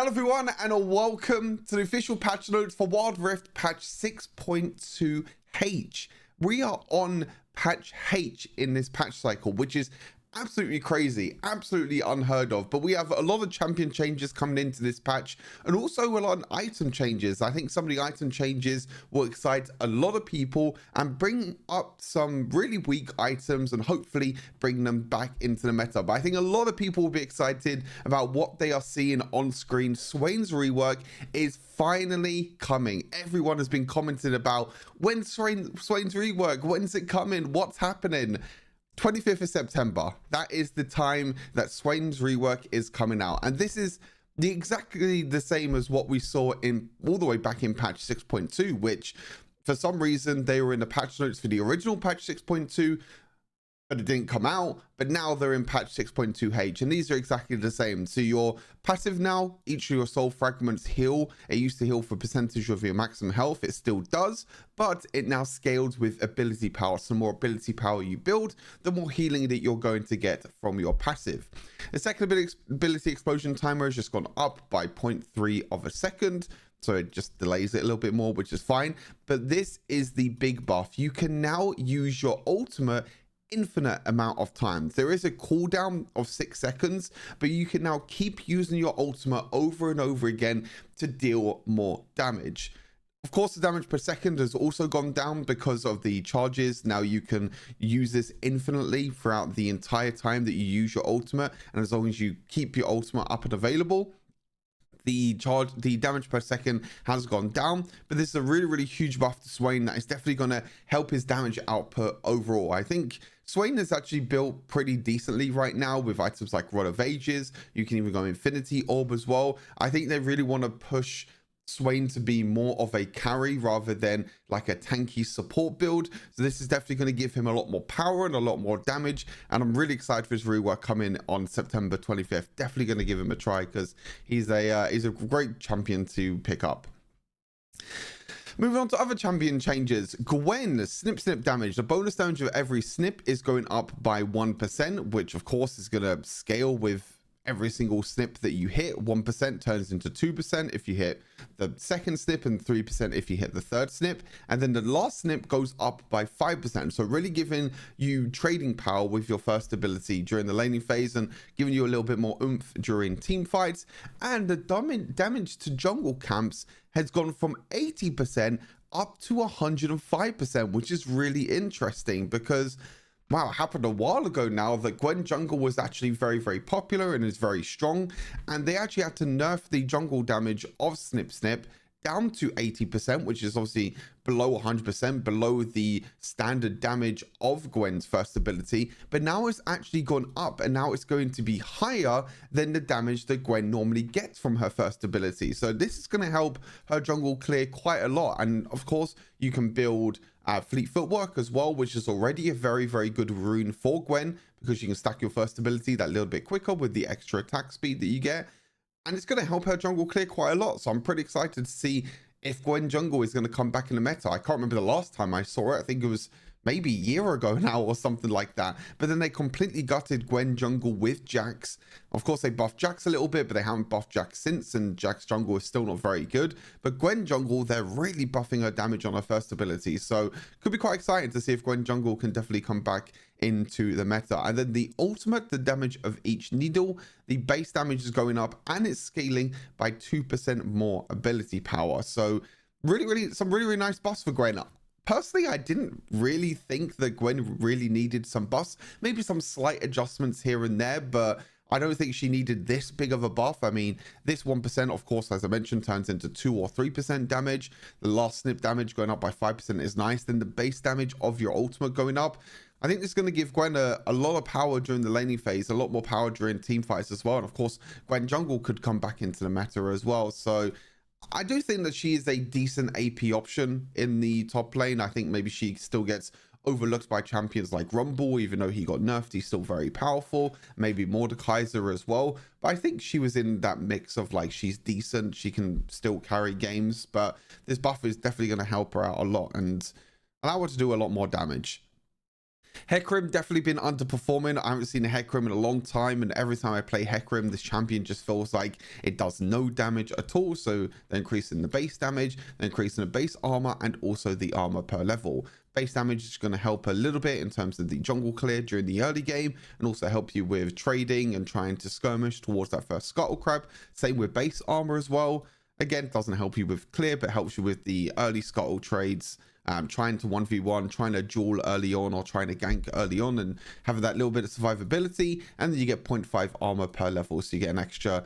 Hello everyone and welcome to the official patch notes for Wild Rift patch 6.2H. We are on patch H in this patch cycle, which is absolutely crazy, absolutely unheard of, but we have a lot of champion changes coming into this patch and also a lot of item changes. I think some of the item changes will excite a lot of people and bring up some really weak items and hopefully bring them back into the meta. But I think a lot of people will be excited about what they are seeing on screen. SWAIN's rework is finally coming. Everyone has been commenting about when's SWAIN's rework, when's it coming, what's happening. 25th of September, that is the time that SWAIN's rework is coming out, and this is exactly the same as what we saw in all the way back in patch 6.2, which for some reason they were in the patch notes for the original patch 6.2, but it didn't come out. But now they're in patch 6.2H, and these are exactly the same. So your passive now, each of your soul fragments heal. It used to heal for percentage of your maximum health. It still does, but it now scales with ability power. So the more ability power you build, the more healing that you're going to get from your passive. The second ability explosion timer has just gone up by 0.3 of a second. So it just delays it a little bit more, which is fine. But this is the big buff. You can now use your ultimate infinite amount of times. There is a cooldown of 6 seconds, but you can now keep using your ultimate over and over again to deal more damage. Of course, the damage per second has also gone down because of the charges. Now you can use this infinitely throughout the entire time that you use your ultimate, and as long as you keep your ultimate up and available, the damage per second has gone down. But this is a really huge buff to SWAIN that is definitely going to help his damage output overall. I think SWAIN is actually built pretty decently right now with items like Rod of Ages. You can even go Infinity Orb as well. I think they really want to push SWAIN to be more of a carry rather than like a tanky support build. So this is definitely going to give him a lot more power and a lot more damage, and I'm really excited for his rework coming on September 25th. Definitely going to give him a try because he's a great champion to pick up. Moving on to other champion changes. Gwen, snip damage. The bonus damage of every snip is going up by 1%, which of course is going to scale with every single snip that you hit. 1% turns into 2% if you hit the second snip, and 3% if you hit the third snip, and then the last snip goes up by 5%. So really giving you trading power with your first ability during the laning phase and giving you a little bit more oomph during team fights. And the damage to jungle camps has gone from 80% up to 105%, which is really interesting because wow, it happened a while ago now that Gwen jungle was actually very popular and is very strong, and they actually had to nerf the jungle damage of snip down to 80%, which is obviously below 100%, below the standard damage of Gwen's first ability. But now it's actually gone up, and now it's going to be higher than the damage that Gwen normally gets from her first ability. So this is going to help her jungle clear quite a lot. And of course, you can build Fleet Footwork as well, which is already a very good rune for Gwen, because you can stack your first ability that little bit quicker with the extra attack speed that you get. And it's going to help her jungle clear quite a lot. So I'm pretty excited to see if Gwen jungle is going to come back in the meta. I can't remember the last time I saw it. I think it was maybe a year ago now or something like that. But then they completely gutted Gwen jungle with Jax. Of course, they buffed Jax a little bit, but they haven't buffed Jax since, and Jax jungle is still not very good. But Gwen jungle, they're really buffing her damage on her first ability. So could be quite exciting to see if Gwen jungle can definitely come back into the meta. And then the ultimate, the damage of each needle, the base damage is going up and it's scaling by 2% more ability power. So some really nice buffs for Gwen. Personally, I didn't really think that Gwen really needed some buffs, maybe some slight adjustments here and there, but I don't think she needed this big of a buff. I mean, this 1%, of course, as I mentioned, turns into 2 or 3% damage. The last snip damage going up by 5% is nice. Then the base damage of your ultimate going up. I think this is going to give Gwen a lot of power during the laning phase, a lot more power during team fights as well. And of course, Gwen jungle could come back into the meta as well. So I do think that she is a decent AP option in the top lane. I think maybe she still gets overlooked by champions like Rumble, even though he got nerfed, he's still very powerful. Maybe Mordekaiser as well. But I think she was in that mix of like, she's decent, she can still carry games, but this buff is definitely going to help her out a lot and allow her to do a lot more damage. Hecarim definitely been underperforming. I haven't seen a Hecarim in a long time, and every time I play Hecarim, this champion just feels like it does no damage at all. So they're increasing the base damage, they're increasing the base armor, and also the armor per level. Base damage is going to help a little bit in terms of the jungle clear during the early game, and also help you with trading and trying to skirmish towards that first scuttle crab. Same with base armor as well. Again, it doesn't help you with clear, but helps you with the early scuttle trades. Trying to 1v1, trying to duel early on, or trying to gank early on, and having that little bit of survivability. And then you get 0.5 armor per level, so you get an extra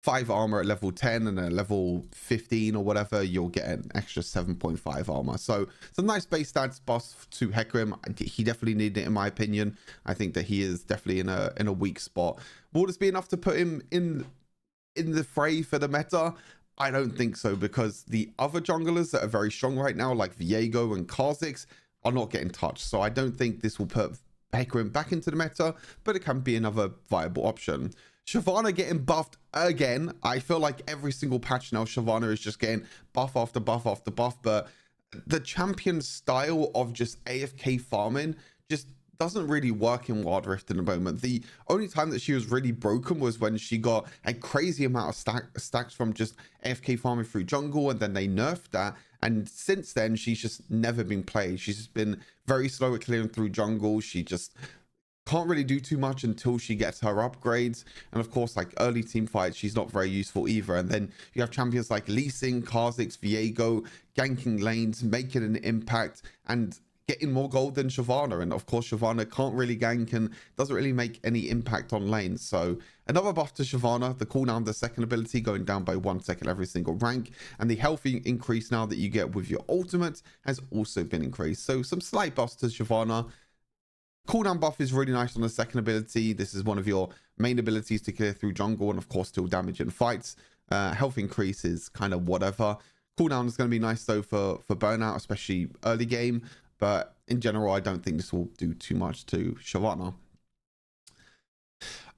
5 armor at level 10, and at level 15 or whatever you'll get an extra 7.5 armor. So it's a nice base stats buff to Hecarim. He definitely needed it, in my opinion. I think that he is definitely in a weak spot. Will this be enough to put him in the fray for the meta? I don't think so, because the other junglers that are very strong right now, like Viego and Kha'Zix, are not getting touched. So I don't think this will put Hecarim back into the meta, but it can be another viable option. Shyvana getting buffed again. I feel like every single patch now, Shyvana is just getting buff after buff after buff, but the champion style of just AFK farming just doesn't really work in Wild Rift in the moment. The only time that she was really broken was when she got a crazy amount of stacks from just AFK farming through jungle, and then they nerfed that. And since then, she's just never been played. She's just been very slow at clearing through jungle. She just can't really do too much until she gets her upgrades. And of course, like early team fights, she's not very useful either. And then you have champions like Lee Sin, Kha'Zix, Viego, ganking lanes, making an impact, and getting more gold than Shyvana. And of course, Shyvana can't really gank and doesn't really make any impact on lanes. So another buff to Shyvana, the cooldown of the second ability going down by 1 second every single rank, and the health increase now that you get with your ultimate has also been increased. So some slight buffs to Shyvana. Cooldown buff is really nice on the second ability. This is one of your main abilities to clear through jungle, and of course still damage in fights. Health increase is kind of whatever. Cooldown is going to be nice though for burnout, especially early game. But in general, I don't think this will do too much to Shyvana.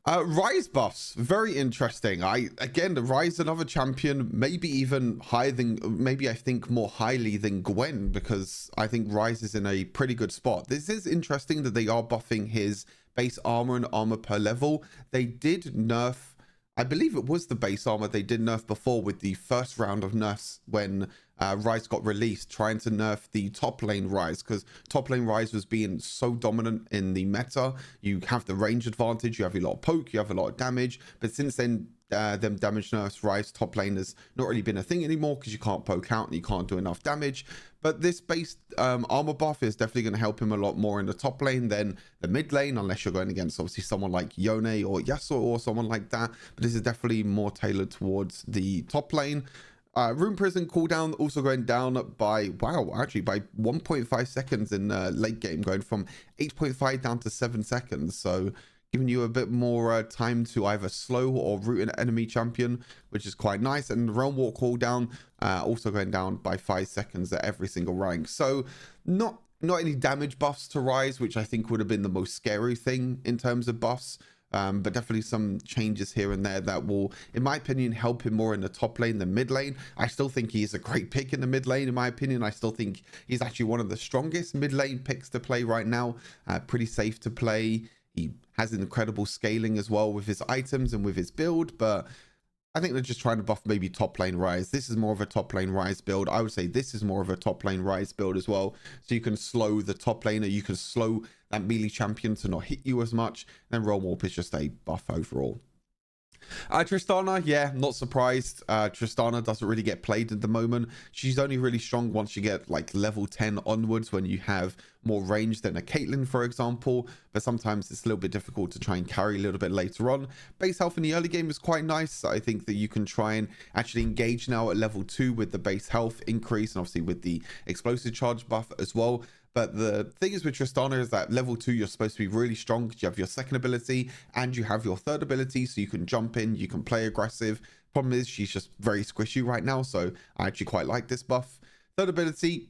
Rise buffs, very interesting. Again, the Rise, another champion, maybe even higher than, maybe I think more highly than Gwen, because I think Rise is in a pretty good spot. This is interesting that they are buffing his base armor and armor per level. They did nerf, I believe it was the base armor they did nerf before with the first round of nerfs when Rise got released, trying to nerf the top lane Rise, because top lane Rise was being so dominant in the meta. You have the range advantage, you have a lot of poke, you have a lot of damage, but since then them damage nerfs, Rise top lane has not really been a thing anymore, because you can't poke out and you can't do enough damage. But this base armor buff is definitely going to help him a lot more in the top lane than the mid lane, unless you're going against obviously someone like Yone or Yasuo or someone like that. But this is definitely more tailored towards the top lane. Rune Prison cooldown also going down by, wow, actually by 1.5 seconds in late game, going from 8.5 down to 7 seconds. So giving you a bit more time to either slow or root an enemy champion, which is quite nice. And the Realm Walk cooldown also going down by 5 seconds at every single rank. So not any damage buffs to Rise, which I think would have been the most scary thing in terms of buffs. But definitely some changes here and there that will, in my opinion, help him more in the top lane than mid lane. I still think he's a great pick in the mid lane, in my opinion. I still think he's actually one of the strongest mid lane picks to play right now. Pretty safe to play. He has incredible scaling as well with his items and with his build, but I think they're just trying to buff maybe top lane Rise. This is more of a top lane Rise build. I would say this is more of a top lane Rise build as well. So you can slow the top laner, you can slow that melee champion to not hit you as much. And Realm Warp is just a buff overall. Tristana, yeah, not surprised. Tristana doesn't really get played at the moment. She's only really strong once you get like level 10 onwards, when you have more range than a Caitlyn, for example. But sometimes it's a little bit difficult to try and carry a little bit later on. Base health in the early game is quite nice. I think that you can try and actually engage now at level 2 with the base health increase, and obviously with the explosive charge buff as well. But the thing is with Tristana is that level 2, you're supposed to be really strong, because you have your second ability and you have your third ability, so you can jump in, you can play aggressive. Problem is, she's just very squishy right now, so I actually quite like this buff. Third ability,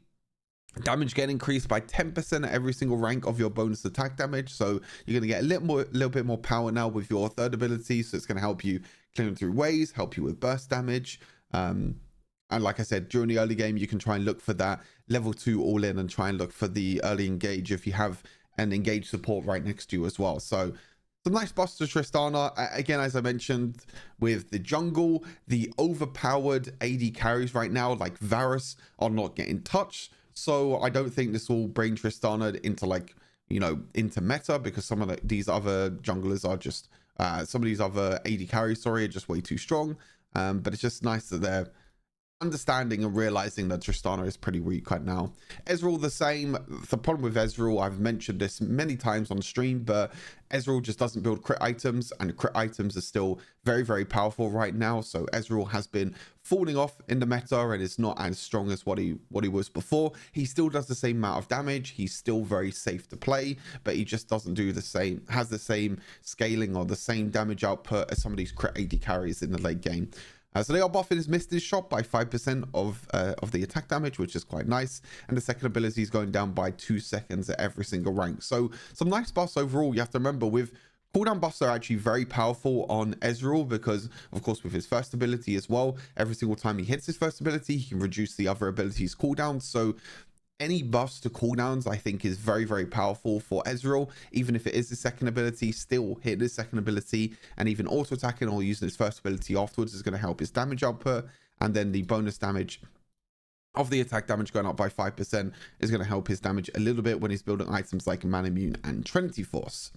damage get increased by 10% at every single rank of your bonus attack damage. So you're going to get a little bit more power now with your third ability, so it's going to help you clear through waves, help you with burst damage. And like I said, during the early game, you can try and look for that level 2 all in and try and look for the early engage if you have an engage support right next to you as well. So some nice buffs to Tristana. Again, as I mentioned, with the jungle, the overpowered AD carries right now, like Varus, are not getting touched. So I don't think this will bring Tristana into like, you know, into meta, because some of these other junglers are just, some of these other AD carries, sorry, are just way too strong. But it's just nice that they're understanding and realizing that Tristana is pretty weak right now. Ezreal the same. The problem with Ezreal, I've mentioned this many times on stream, but Ezreal just doesn't build crit items, and crit items are still very, very powerful right now. So Ezreal has been falling off in the meta and is not as strong as what he was before. He still does the same amount of damage. He's still very safe to play, but he just doesn't do the same, has the same scaling or the same damage output as some of these crit AD carries in the late game. So they are buffing his missed his shot by 5% of the attack damage, which is quite nice. And the second ability is going down by 2 seconds at every single rank. So some nice buffs overall. You have to remember, with cooldown buffs are actually very powerful on Ezreal, because of course with his first ability as well, every single time he hits his first ability, he can reduce the other abilities cooldown. So any buffs to cooldowns, I think, is very, very powerful for Ezreal. Even if it is the second ability, still hit his second ability, and even auto attacking or using his first ability afterwards is going to help his damage output. And then the bonus damage of the attack damage going up by 5% is going to help his damage a little bit when he's building items like Man Immune and Trinity Force.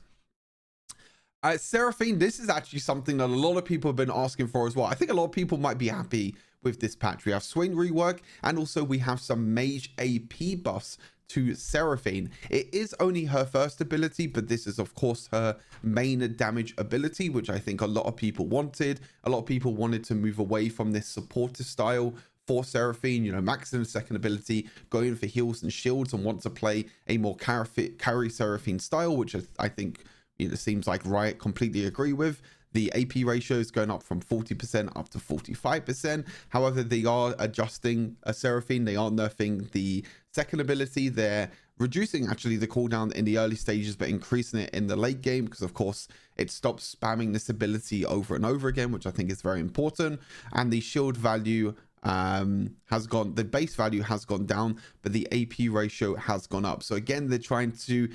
Seraphine, this is actually something that a lot of people have been asking for as well. I think a lot of people might be happy with this patch. We have SWAIN rework, and also we have some mage AP buffs to Seraphine. It is only her first ability, but this is of course her main damage ability, which I think a lot of people wanted. A lot of people wanted to move away from this supportive style for Seraphine, you know, maxing the second ability, going for heals and shields, and want to play a more carry Seraphine style, which I think, it seems like Riot completely agree with. The AP ratio is going up from 40% up to 45%. However, they are adjusting a Seraphine. They are nerfing the second ability. They're reducing actually the cooldown in the early stages, but increasing it in the late game, because of course it stops spamming this ability over and over again, which I think is very important. And the shield value the base value has gone down, but the AP ratio has gone up. So again, they're trying to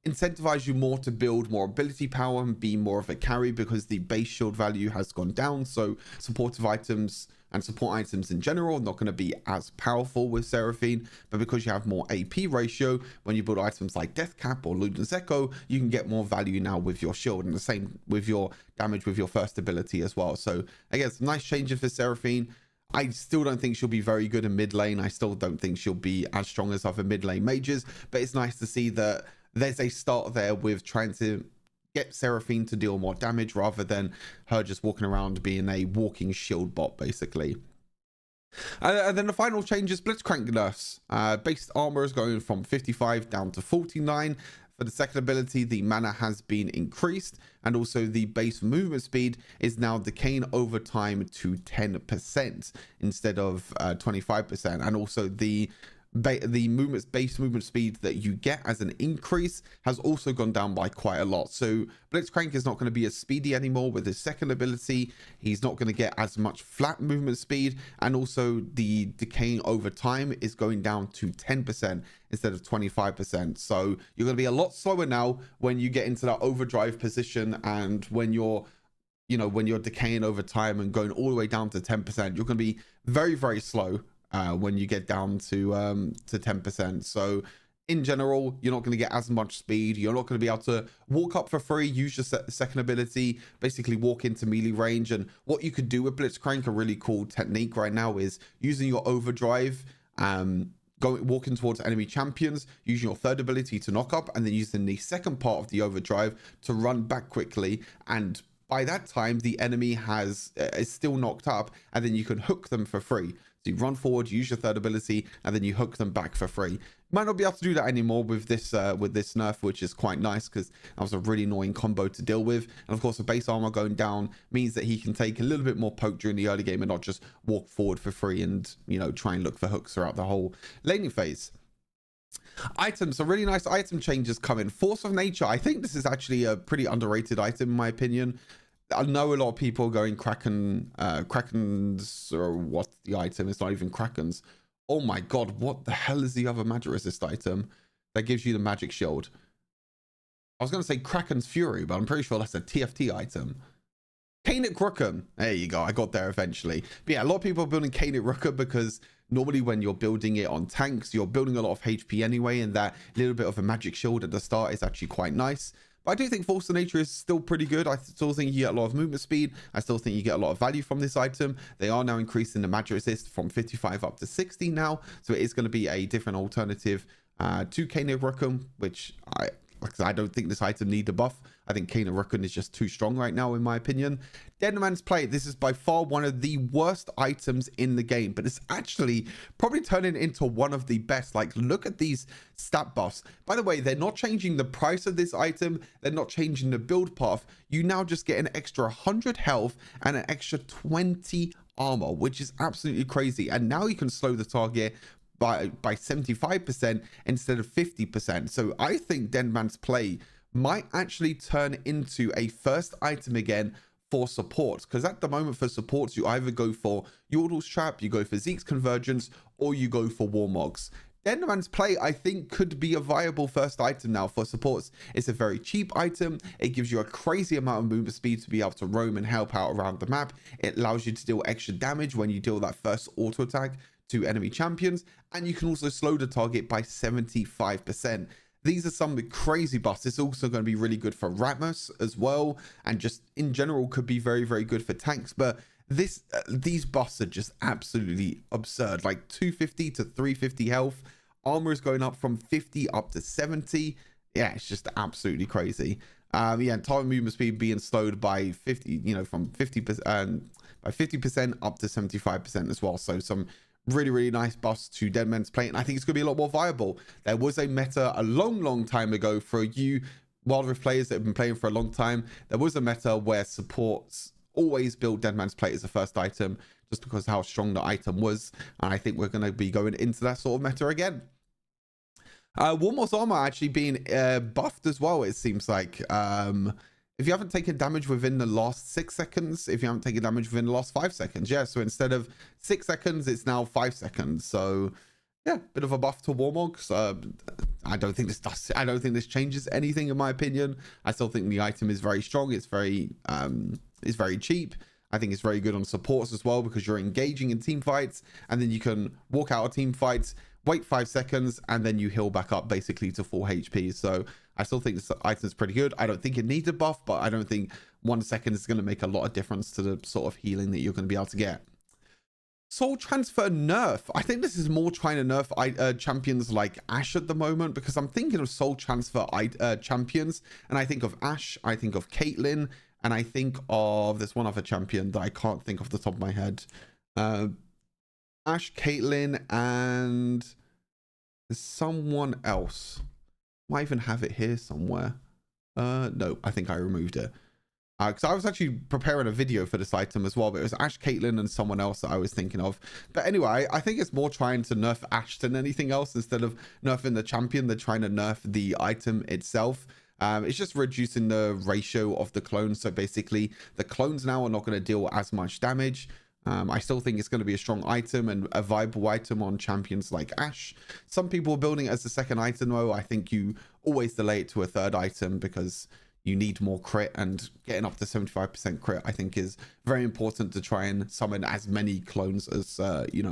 incentivize you more to build more ability power and be more of a carry, because the base shield value has gone down. So supportive items and support items in general are not going to be as powerful with Seraphine, but because you have more AP ratio, when you build items like Death Cap or Luden's Echo, you can get more value now with your shield, and the same with your damage with your first ability as well. So again, some nice changes for Seraphine. I still don't think she'll be very good in mid lane. I still don't think she'll be as strong as other mid lane mages, but it's nice to see that there's a start there with trying to get Seraphine to deal more damage, rather than her just walking around being a walking shield bot, basically. And then the final change is Blitzcrank nerfs. Base armor is going from 55 down to 49. For the second ability, the mana has been increased, and also the base movement speed is now decaying over time to 10% instead of 25%. And also the base movement speed that you get as an increase has also gone down by quite a lot. So Blitzcrank is not going to be as speedy anymore with his second ability. He's not going to get as much flat movement speed, and also the decaying over time is going down to 10% instead of 25%. So you're going to be a lot slower now when you get into that overdrive position, and when you're decaying over time and going all the way down to 10%, you're going to be very, very slow when you get down to 10%. So in general, you're not going to get as much speed. You're not going to be able to walk up for free, use your second ability, basically walk into melee range. And what you could do with Blitzcrank, a really cool technique right now, is using your overdrive, walking towards enemy champions, using your third ability to knock up, and then using the second part of the overdrive to run back quickly. And by that time, the enemy is still knocked up, and then you can hook them for free. So you run forward, use your third ability, and then you hook them back for free. Might not be able to do that anymore with this nerf, which is quite nice, because that was a really annoying combo to deal with. And of course, the base armor going down means that he can take a little bit more poke during the early game and not just walk forward for free and, try and look for hooks throughout the whole laning phase. Items, some really nice item changes coming. Force of Nature, I think this is actually a pretty underrated item in my opinion. I know a lot of people are going Krakens, or what's the item? It's not even Krakens. Oh my god, what the hell is the other magic resist item that gives you the magic shield? I was going to say Kraken's Fury, but I'm pretty sure that's a TFT item. Kanik Rookham. There you go. I got there eventually. But yeah, a lot of people are building Kanik Rookham because normally when you're building it on tanks, you're building a lot of HP anyway, and that little bit of a magic shield at the start is actually quite nice. But I do think Force of Nature is still pretty good. I still think you get a lot of movement speed. I still think you get a lot of value from this item. They are now increasing the magic resist from 55 up to 60 now. So it is going to be a different alternative to Kanik Rookham, which I don't think this item needs a buff. I think Kanik Rookham is just too strong right now, in my opinion. Dead Man's Play. This is by far one of the worst items in the game, but it's actually probably turning into one of the best. Like, look at these stat buffs. By the way, they're not changing the price of this item. They're not changing the build path. You now just get an extra 100 health and an extra 20 armor, which is absolutely crazy. And now you can slow the target by 75% instead of 50%. So I think Dead Man's Play might actually turn into a first item again for supports, because at the moment for supports you either go for Yordle's Trap, you go for Zeke's Convergence, or you go for Warmog's. Dead Man's Play, I think, could be a viable first item now for supports. It's a very cheap item. It gives you a crazy amount of movement speed to be able to roam and help out around the map. It allows you to deal extra damage when you deal that first auto attack to enemy champions, and you can also slow the target by 75%. These are some crazy buffs. It's also going to be really good for Ratmus as well, and just in general could be very, very good for tanks. But these buffs are just absolutely absurd. Like 250 to 350 health, armor is going up from 50 up to 70. Yeah, it's just absolutely crazy. Yeah, and target movement speed being slowed by 50, you know, from 50% by 50% up to 75% as well. So some really nice buffs to Dead Man's Play, and I think it's going to be a lot more viable. There was a meta a long time ago for you Wild Rift players that have been playing for a long time. There was a meta where supports always build Dead Man's Play as the first item just because of how strong the item was, and I think we're going to be going into that sort of meta again. Warmog's armor actually being buffed as well, it seems like. If you haven't taken damage within the last 6 seconds, if you haven't taken damage within the last 5 seconds, yeah, so instead of 6 seconds, it's now 5 seconds. So yeah, bit of a buff to Warmog's. I don't think this changes anything, in my opinion. I still think the item is very strong. It's very cheap. I think it's very good on supports as well, because you're engaging in team fights, and then you can walk out of team fights, wait 5 seconds, and then you heal back up basically to full HP. So I still think this item is pretty good. I don't think it needs a buff, but I don't think 1 second is going to make a lot of difference to the sort of healing that you're going to be able to get. Soul Transfer nerf. I think this is more trying to nerf champions like Ashe at the moment, because I'm thinking of Soul Transfer champions, and I think of Ashe, I think of Caitlyn, and I think of there's one other champion that I can't think off the top of my head. Ashe, Caitlyn, and there's someone else. Might even have it here somewhere. No, I think I removed it. Because I was actually preparing a video for this item as well, but it was Ashe, Caitlyn, and someone else that I was thinking of. But anyway, I think it's more trying to nerf Ashe than anything else. Instead of nerfing the champion, they're trying to nerf the item itself. It's just reducing the ratio of the clones. So basically, the clones now are not going to deal as much damage. I still think it's going to be a strong item and a viable item on champions like Ashe. Some people are building it as the second item though. I think you always delay it to a third item because you need more crit, and getting up to 75% crit I think is very important to try and summon as many clones as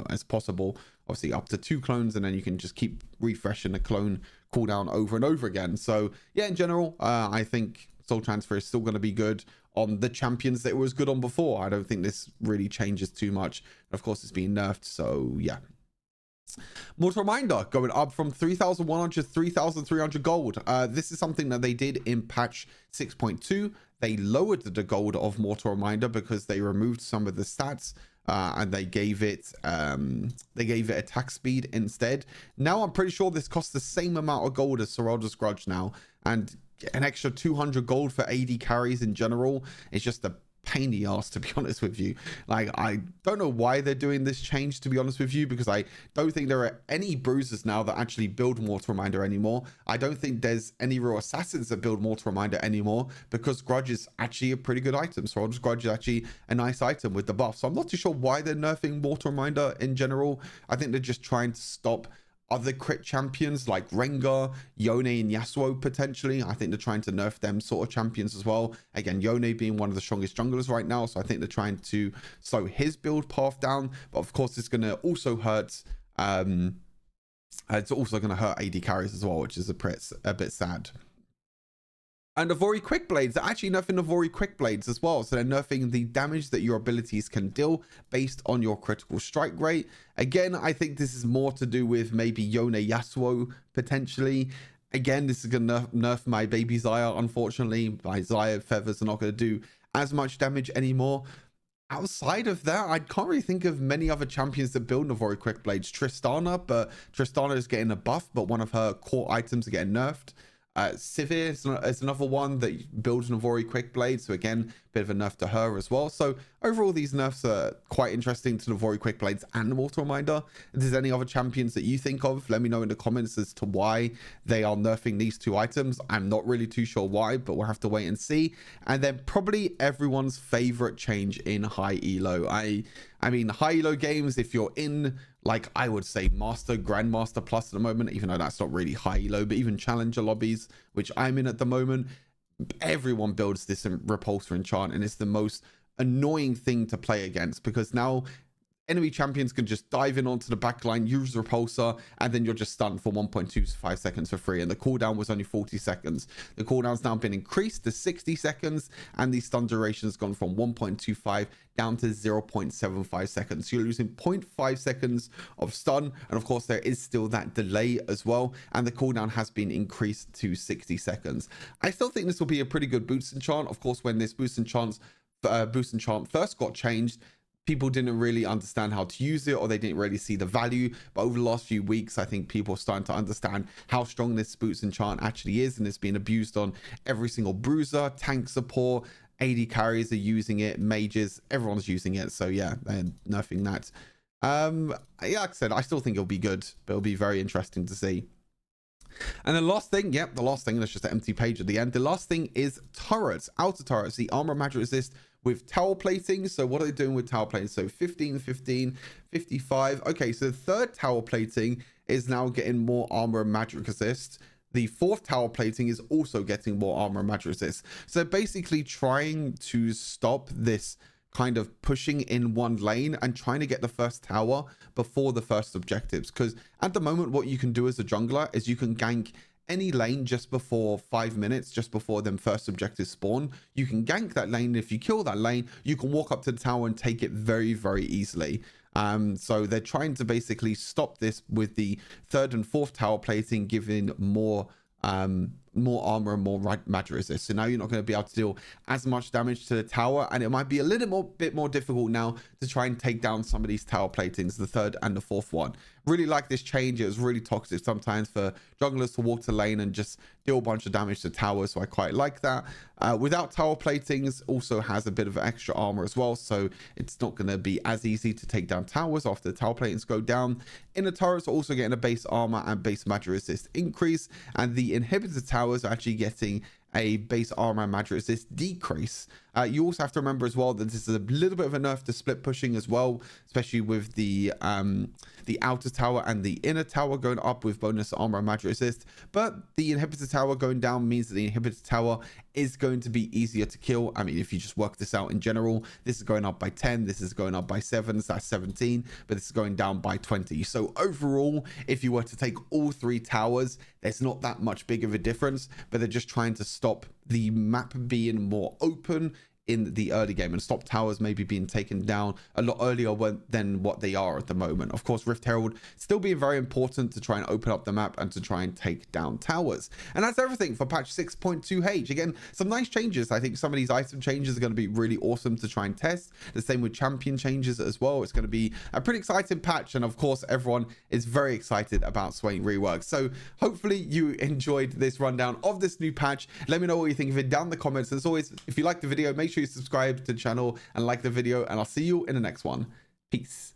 as possible. Obviously up to 2 clones, and then you can just keep refreshing the clone cooldown over and over again. So yeah, in general, I think Soul Transfer is still going to be good on the champions that it was good on before. I don't think this really changes too much. Of course, it's being nerfed, so yeah. Mortal Reminder going up from 3,100 to 3,300 gold. This is something that they did in patch 6.2. They lowered the gold of Mortal Reminder because they removed some of the stats. And they gave it attack speed instead. Now I'm pretty sure this costs the same amount of gold as Seralda's Grudge now, and an extra 200 gold for AD carries in general is just a pain in the ass, to be honest with you. Like, I don't know why they're doing this change, to be honest with you, because I don't think there are any bruisers now that actually build Mortal Reminder anymore. I don't think there's any real assassins that build Mortal Reminder anymore, because Grudge is actually a pretty good item. Soldier's Grudge is actually a nice item with the buff. So I'm not too sure why they're nerfing Mortal Reminder in general. I think they're just trying to stop other crit champions like Rengar, Yone, and Yasuo potentially. I think they're trying to nerf them sort of champions as well. Again, Yone being one of the strongest junglers right now, so I think they're trying to slow his build path down. But of course, it's going to also hurt. It's also going to hurt AD carries as well, which is a bit sad. And Navori Quick Blades, they're actually nerfing Navori Quick Blades as well. So they're nerfing the damage that your abilities can deal based on your critical strike rate. Again, I think this is more to do with maybe Yone Yasuo potentially. Again, this is going to nerf my baby Xayah, unfortunately. My Xayah feathers are not going to do as much damage anymore. Outside of that, I can't really think of many other champions that build Navori Quick Blades. Tristana, but Tristana is getting a buff, but one of her core items are getting nerfed. Sivir is another one that builds Navori Quick Blade, so again, bit of a nerf to her as well. So overall, these nerfs are quite interesting to Navori Quick Blades and Mortal Reminder. If there's any other champions that you think of, let me know in the comments as to why they are nerfing these two items. I'm not really too sure why, but we'll have to wait and see. And then probably everyone's favorite change in high elo. I mean, high elo games, if you're in, like, I would say Master, Grandmaster Plus at the moment, even though that's not really high elo, but even Challenger lobbies, which I'm in at the moment, everyone builds this Repulsor enchant, and it's the most annoying thing to play against, because now enemy champions can just dive in onto the backline, use Repulsor, and then you're just stunned for 1.25 seconds for free. And the cooldown was only 40 seconds. The cooldown's now been increased to 60 seconds, and the stun duration has gone from 1.25 down to 0.75 seconds. So you're losing 0.5 seconds of stun, and of course there is still that delay as well, and the cooldown has been increased to 60 seconds. I still think this will be a pretty good boost enchant. Of course, when this boost enchant first got changed, people didn't really understand how to use it, or they didn't really see the value. But over the last few weeks, I think people are starting to understand how strong this boost enchant actually is, and it's been abused on every single bruiser, tank support, AD carries are using it, mages, everyone's using it. So yeah, they're nerfing that. Yeah, like I said, I still think it'll be good, but it'll be very interesting to see. And the last thing, the last thing, that's just an empty page at the end. The last thing is turrets, outer turrets, the armor magic resist with tower plating. So what are they doing with tower plating? So 15, 15, 55. Okay, so the third tower plating is now getting more armor and magic resist. The fourth tower plating is also getting more armor and magic resist. So basically trying to stop this kind of pushing in one lane and trying to get the first tower before the first objectives. Because at the moment, what you can do as a jungler is you can gank any lane just before 5 minutes, just before them first objectives spawn. You can gank that lane. If you kill that lane, you can walk up to the tower and take it very, very easily. So they're trying to basically stop this with the third and fourth tower plating, giving more armor and more magic resist. So now you're not going to be able to deal as much damage to the tower, and it might be a little bit more difficult now to try and take down some of these tower platings, the third and the fourth one. Really like this change. It was really toxic sometimes for junglers to walk to lane and just deal a bunch of damage to towers, so I quite like that. Without tower platings, also has a bit of extra armor as well, so it's not going to be as easy to take down towers after the tower platings go down. Inner turrets are also getting a base armor and base magic resist increase, and the inhibitor towers are actually getting a base armor and magic resist decrease. You also have to remember as well that this is a little bit of a nerf to split pushing as well, especially with the outer tower and the inner tower going up with bonus armor and magic resist. But the inhibitor tower going down means that the inhibitor tower is going to be easier to kill. I mean, if you just work this out in general, this is going up by 10, this is going up by 7, so that's 17, but this is going down by 20. So overall, if you were to take all three towers, there's not that much big of a difference, but they're just trying to stop the map being more open in the early game and stop towers maybe being taken down a lot earlier than what they are at the moment. Of course, Rift Herald still being very important to try and open up the map and to try and take down towers. And that's everything for patch 6.2H. Again, some nice changes. I think some of these item changes are going to be really awesome to try and test. The same with champion changes as well. It's going to be a pretty exciting patch, and of course everyone is very excited about SWAIN Rework. So hopefully you enjoyed this rundown of this new patch. Let me know what you think of it down in the comments. As always, if you like the video, make sure sure you subscribe to the channel and like the video, and I'll see you in the next one. Peace.